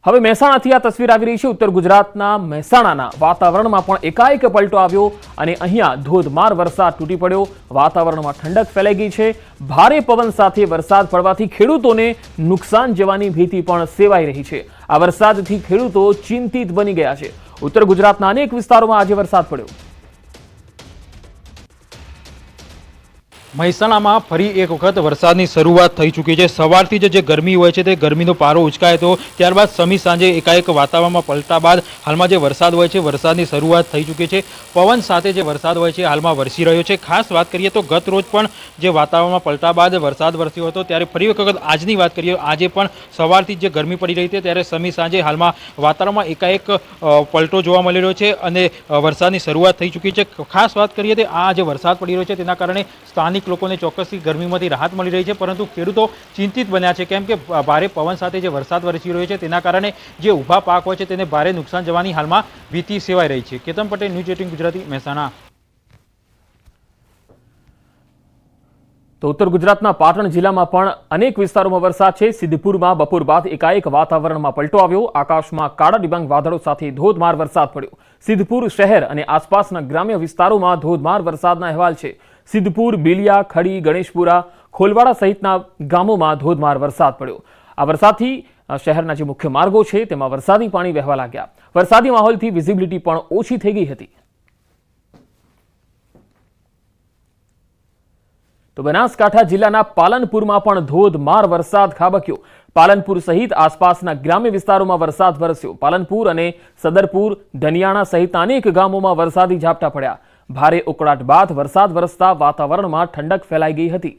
હવે મહેસાણાથી આ તસવીર આવી રહી છે। ઉત્તર ગુજરાતના મહેસાણાના વાતાવરણમાં પણ એકાએક પલટો આવ્યો અને અહીંયા ધોધમાર વરસાદ તૂટી પડ્યો। વાતાવરણમાં ઠંડક ફેલાઈ ગઈ છે। ભારે પવન સાથે વરસાદ પડવાથી ખેડૂતોને નુકસાન જવાની ભીતિ પણ સેવાઈ રહી છે। આ વરસાદથી ખેડૂતો ચિંતિત બની ગયા છે। ઉત્તર ગુજરાતના અનેક વિસ્તારોમાં આજે વરસાદ પડ્યો। મહેસાણામાં ફરી એક વખત વરસાદની શરૂઆત થઈ ચૂકી છે। સવારથી જે ગરમી હોય છે તે ગરમીનો પારો ઉચકાય તો ત્યારબાદ સમી સાંજે એકાએક વાતાવરણમાં પલટા બાદ હાલમાં જે વરસાદ હોય છે વરસાદની શરૂઆત થઈ ચૂકી છે। પવન સાથે જે વરસાદ હોય છે હાલમાં વરસી રહ્યો છે। ખાસ વાત કરીએ તો ગત રોજ પણ જે વાતાવરણમાં પલટા બાદ વરસાદ વરસ્યો હતો ત્યારે ફરી એક વખત આજની વાત કરીએ આજે પણ સવારથી જે ગરમી પડી રહી છે ત્યારે સમી સાંજે હાલમાં વાતાવરણમાં એકાએક પલટો જોવા મળી રહ્યો છે અને વરસાદની શરૂઆત થઈ ચૂકી છે। ખાસ વાત કરીએ તો આ જે વરસાદ પડી રહ્યો છે તેના કારણે સ્થાનિક લોકોને ચોક્કસથી ગરમીમાંથી રાહત મળી રહી છે, પરંતુ ખેડૂતો ચિંતિત બન્યા છે કેમ કે ભારે પવન સાથે જે વરસાદ વરસી રહ્યો છે તેના કારણે જે ઊભા પાક હોય છે તેને ભારે નુકસાન જવાની હાલમાં ભીતિ સેવાઈ રહી છે। કેતન પટેલ, ન્યૂઝ 18 ગુજરાતી, મહેસાણા। તો ઉત્તર ગુજરાતના પાટણ જિલ્લામાં પણ અનેક વિસ્તારોમાં વરસાદ છે। સિદ્ધપુરમાં બપોર બાદ એકાએક વાતાવરણમાં પલટો આવ્યો। આકાશમાં કાળા ડિબાંગ વાદળો સાથે ધોધમાર વરસાદ પડ્યો। સિદ્ધપુર શહેર અને આસપાસના ગ્રામ્ય વિસ્તારોમાં ધોધમાર વરસાદના અહેવાલ છે। સિદ્ધપુર, બિલિયા, ખડી, ગણેશપુરા, ખોલવાડા સહિતના ગામોમાં ધોધમાર વરસાદ પડ્યો। આ વરસાદથી શહેરના જે મુખ્ય માર્ગો છે તેમાં વરસાદી પાણી વહેવા લાગ્યા। વરસાદી માહોલથી વિઝિબિલિટી પણ ઓછી થઈ ગઈ હતી। તો બનાસકાંઠા જિલ્લાના પાલનપુરમાં પણ ધોધમાર વરસાદ ખાબક્યો। પાલનપુર સહિત આસપાસના ગ્રામ્ય વિસ્તારોમાં વરસાદ વરસ્યો। પાલનપુર અને સદરપુર, ધનિયાણા સહિતના અનેક ગામોમાં વરસાદી ઝાપટા પડ્યા। ભારે ઉકળાટ બાદ વરસાદ વરસતા વાતાવરણમાં ઠંડક ફેલાઈ ગઈ હતી।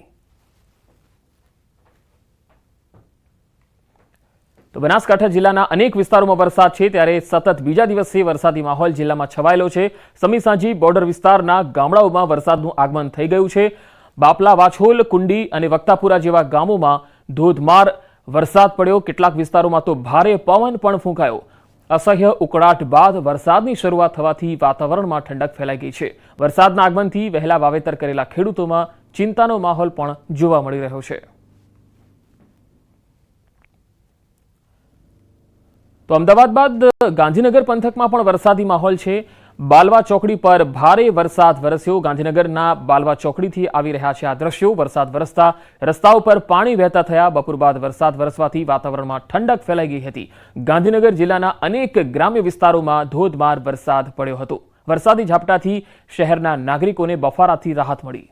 તો બનાસકાંઠા જિલ્લાના અનેક વિસ્તારોમાં વરસાદ છે ત્યારે સતત બીજા દિવસે વરસાદી માહોલ જિલ્લામાં છવાયેલો છે। સમી સાંજી બોર્ડર વિસ્તારના ગામડાઓમાં વરસાદનું આગમન થઈ ગયું છે। બાપલા, વાછોલ, કુંડી અને વક્તાપુરા જેવા ગામોમાં ધોધમાર વરસાદ પડ્યો। કેટલાક વિસ્તારોમાં તો ભારે પવન પણ ફૂંકાયો। અસહ્ય ઉકળાટ બાદ વરસાદની શરૂઆત થવાથી વાતાવરણમાં ઠંડક ફેલાઈ ગઈ છે। વરસાદના આગમનથી વહેલા વાવેતર કરેલા ખેડૂતોમાં ચિંતાનો માહોલ પણ જોવા મળી રહ્યો છે। તો અમદાવાદ બાદ ગાંધીનગર પંથકમાં પણ વરસાદી માહોલ છે। બાલવા ચોકડી પર ભારે વરસાદ વરસ્યો। ગાંધીનગરના બાલવા ચોકડીથી આવી રહ્યા છે આ દ્રશ્યો। વરસાદ વરસતા રસ્તાઓ પર પાણી વહેતા થયા। બપોર બાદ વરસાદ વરસવાથી વાતાવરણમાં ઠંડક ફેલાઈ ગઈ હતી। ગાંધીનગર જિલ્લાના અનેક ગ્રામ્ય વિસ્તારોમાં ધોધમાર વરસાદ પડ્યો હતો। વરસાદી ઝાપટાથી શહેરના નાગરિકોને બફારાથી રાહત મળી।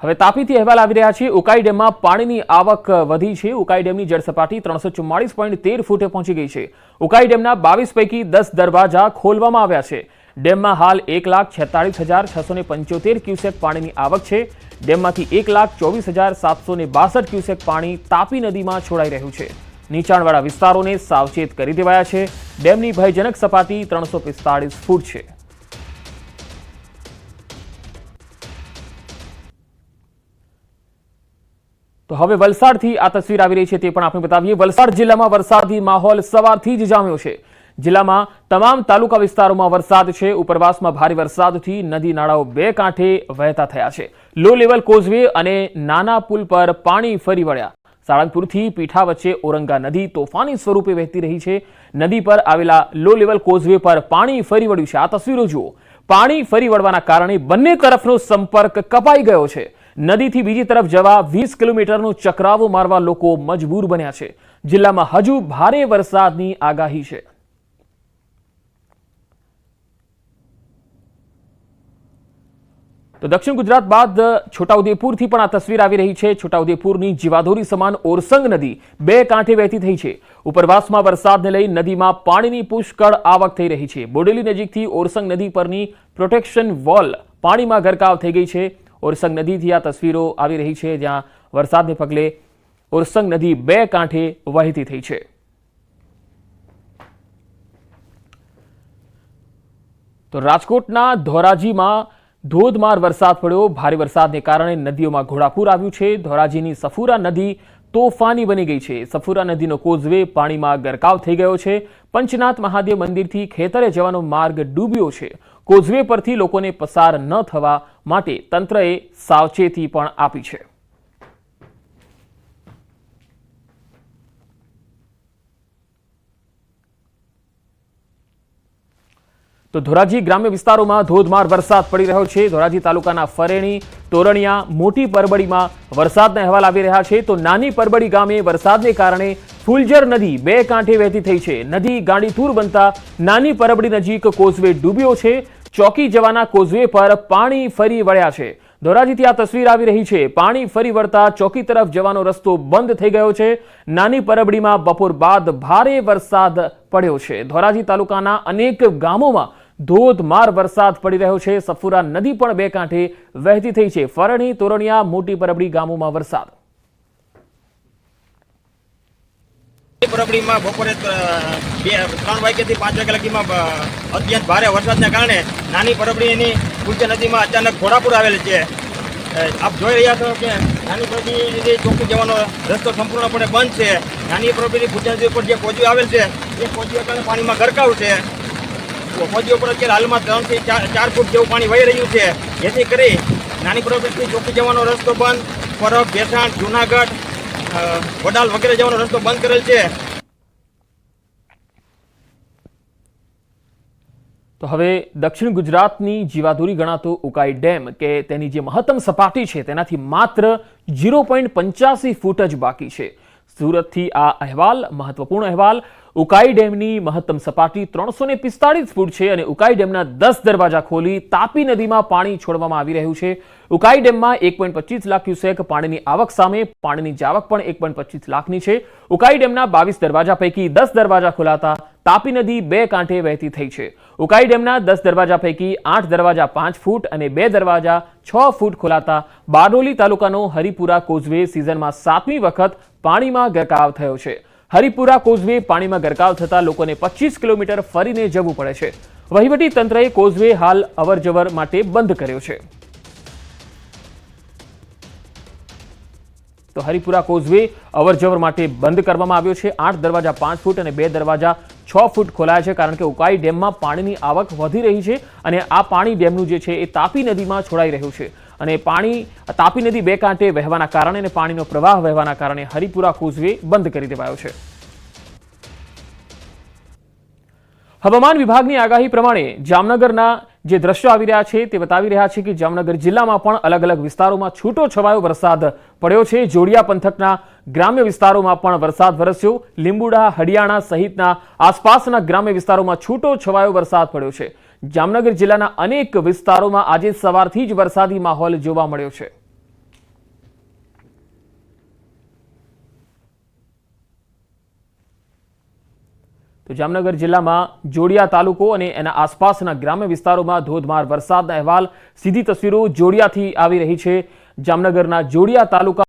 હવે તાપીથી અહેવાલ આવી રહ્યા છે। ઉકાઈ ડેમમાં પાણીની આવક વધી છે। ઉકાઈ ડેમની જળસપાટી 344.13 ફૂટે પહોંચી ગઈ છે। ઉકાઈ ડેમના 22 પૈકી 10 દરવાજા ખોલવામાં આવ્યા છે। ડેમમાં હાલ 1,46,675 ક્યુસેક પાણીની આવક છે। ડેમમાંથી 1,24,762 ક્યુસેક પાણી તાપી નદીમાં છોડાઈ રહ્યું છે। નીચાણવાળા વિસ્તારોને સાવચેત કરી દેવાયા છે। ડેમની ભયજનક સપાટી 345 ફૂટ છે। તો હવે વલસાડથી આ તસવીર આવી રહી છે તે પણ આપણે બતાવીએ। વલસાડ જિલ્લામાં વરસાદી માહોલ સવારથી જ જામ્યો છે। જિલ્લામાં તમામ તાલુકા વિસ્તારોમાં વરસાદ છે। ઉપરવાસમાં ભારે વરસાદથી નદી નાળાઓ બે કાંઠે વહેતા થયા છે। લો લેવલ કોઝવે અને નાના પુલ પર પાણી ફરી વળ્યા। સાળંગપુરથી પીઠા વચ્ચે ઓરંગા નદી તોફાની સ્વરૂપે વહેતી રહી છે। નદી પર આવેલા લો લેવલ કોઝવે પર પાણી ફરી વળ્યું છે। આ તસવીરો જુઓ। પાણી ફરી વળવાના કારણે બંને તરફનો સંપર્ક કપાઈ ગયો છે। નદીથી બીજી તરફ જવા 20 કિલોમીટરનો ચક્રાવો મારવા લોકો મજબૂર બન્યા છે। જિલ્લામાં હજુ ભારે વરસાદની આગાહી છે। તો દક્ષિણ ગુજરાત બાદ છોટાઉદેપુરથી પણ આ તસવીર આવી રહી છે। છોટાઉદેપુરની જીવાદોરી સમાન ઓરસંગ નદી બે કાંઠે વહેતી થઈ છે। ઉપરવાસમાં વરસાદને લઈ નદીમાં પાણીની પુષ્કળ આવક થઈ રહી છે। બોડેલી નજીકથી ઓરસંગ નદી પરની પ્રોટેક્શન વોલ પાણીમાં ગરકાવ થઈ ગઈ છે। ઓરસંગ નદીથી આ તસવીરો આવી રહી છે જ્યાં વરસાદને પગલે ઓરસંગ નદી બે કાંઠે વહેતી થઈ છે। તો રાજકોટના ધોરાજીમાં ધોધમાર વરસાદ પડ્યો। ભારે વરસાદને કારણે નદીઓમાં ઘોડાપૂર આવ્યું છે। ધોરાજીની સફુરા નદી તોફાની બની ગઈ છે। સફુરા નદીનો કોઝવે પાણીમાં ગરકાવ થઈ ગયો છે। પંચનાથ મહાદેવ મંદિરથી ખેતરે જવાનો માર્ગ ડૂબ્યો છે। કોઝવે પરથી લોકોને પસાર ન થવા માટે તંત્રએ સાવચેતી પણ આપી છે। તો ધોરાજી ગ્રામ્ય વિસ્તારોમાં ધોધમાર વરસાદ પડી રહ્યો છે। ધોરાજી તાલુકાના ફરેણી, તોરણિયા, મોટી પરબડીમાં વરસાદના અહેવાલ આવી રહ્યા છે। તો નાની પરબડી ગામે વરસાદને કારણે ફુલઝર નદી બે કાંઠે વહેતી થઈ છે। નદી ગાંડીતુર બનતા નાની પરબડી નજીક કોઝવે ડૂબ્યો છે। ચોકી જવાના કોઝવે પર પાણી ફરી વળ્યા છે। ધોરાજીથી આ તસવીર આવી રહી છે। પાણી ફરી વળતા ચોકી તરફ જવાનો રસ્તો બંધ થઈ ગયો છે। નાની પરબડીમાં બપોર બાદ ભારે વરસાદ પડ્યો છે। ધોરાજી તાલુકાના અનેક ગામોમાં ધોધમાર વરસાદ પડી રહ્યો છે। સફુરા નદી પણ બે કાંઠે વહેતી થઈ છે। ફરણી, તોરણિયા, મોટી પરબડી ગામોમાં વરસાદ। પરબડીમાં બપોરે 3 વાગ્યાથી 5 વાગ્યા લગીમાં અત્યંત ભારે વરસાદના કારણે નાની પરબડીની ફુલઝર નદીમાં અચાનક ઘોડાપુર આવેલ છે। આપ જોઈ રહ્યા છો કે નાની પરબડી ચોકી જવાનો રસ્તો સંપૂર્ણપણે બંધ છે। નાની પરબડીની ફુલઝર નદી ઉપર જે કોઝવે આવેલ છે એ કોઝવે કારણે પાણીમાં ગરકાવ છે। કોઝવે ઉપર અત્યારે હાલમાં 3 થી 4 ફૂટ જેવું પાણી વહી રહ્યું છે, જેથી કરી નાની પરબડીથી ચોકી જવાનો રસ્તો બંધ, પરબ, ભેસાણ, જુનાગઢ, વડાલ વગેરે જવાનો રસ્તો બંધ કરેલ છે। તો હવે દક્ષિણ ગુજરાતની જીવાદોરી ગણાતો ઉકાઈ ડેમ કે તેની જે મહત્તમ સપાટી છે તેનાથી માત્ર 0.85 ફૂટ જ બાકી છે। સુરતથી આ અહેવાલ, મહત્વપૂર્ણ અહેવાલ। ઉકાઈ ડેમની મહત્તમ સપાટી 345 ફૂટ છે અને ઉકાઈ ડેમના 10 દરવાજા ખોલી તાપી નદીમાં પાણી છોડવામાં આવી રહ્યું છે। ઉકાઈ ડેમમાં 1.25 લાખ ક્યુસેક પાણીની આવક સામે પાણીની જાવક પણ 1.25 લાખની છે। ઉકાઈ ડેમના 22 દરવાજા પૈકી 10 દરવાજા ખોલાતા તાપી નદી બે કાંઠે વહેતી થઈ છે। ઉકાઈ ડેમના 10 દરવાજા પૈકી 8 દરવાજા 5 ફૂટ અને 2 દરવાજા 6 ફૂટ ખોલાતા બારડોલી તાલુકાનો હરિપુરા કોઝવે સિઝનમાં 7મી વખત પાણીમાં ગરકાવ થયો છે। હરિપુરા કોઝવે પાણીમાં ગરકાવ થતા લોકોને 25 કિલોમીટર ફરીને જવું પડે છે। વહીવટી તંત્રએ કોઝવે હાલ અવરજવર માટે બંધ કર્યો છે। તો હરિપુરા કોઝવે અવરજવર માટે બંધ કરવામાં આવ્યો છે। 8 દરવાજા 5 ફૂટ અને 2 દરવાજા 6 ફૂટ ખોલાયા છે, કારણ કે ઉકાઈ ડેમમાં પાણીની આવક વધી રહી છે અને આ પાણી ડેમનું જે છે એ તાપી નદીમાં છોડાઈ રહ્યું છે અને પાણી તાપી નદી બે કાંઠે વહેવાના કારણે અને પાણીનો પ્રવાહ વહેવાના કારણે હરિપુરા કોઝવે બંધ કરી દેવાયો છે। હવામાન વિભાગની આગાહી પ્રમાણે જામનગરના જે દ્રશ્યો આવી રહ્યા છે તે બતાવી રહ્યા છે કે જામનગર જિલ્લામાં પણ અલગ અલગ વિસ્તારોમાં છૂટો છવાયો વરસાદ પડ્યો છે। જોડિયા પંથકના ગ્રામ્ય વિસ્તારોમાં પણ વરસાદ વરસ્યો। લીંબુડા, હડિયાણા સહિતના આસપાસના ગ્રામ્ય વિસ્તારોમાં છૂટો છવાયો વરસાદ પડ્યો છે। જામનગર જિલ્લાના અનેક વિસ્તારોમાં આજે સવારથી જ વરસાદી માહોલ જોવા મળ્યો છે। તો જામનગર જિલ્લામાં જોડિયા તાલુકો અને એના આસપાસના ગ્રામ્ય વિસ્તારોમાં ધોધમાર વરસાદના અહેવાલ, સીધી તસવીરો જોડિયાથી આવી રહી છે। જામનગરના જોડિયા તાલુકા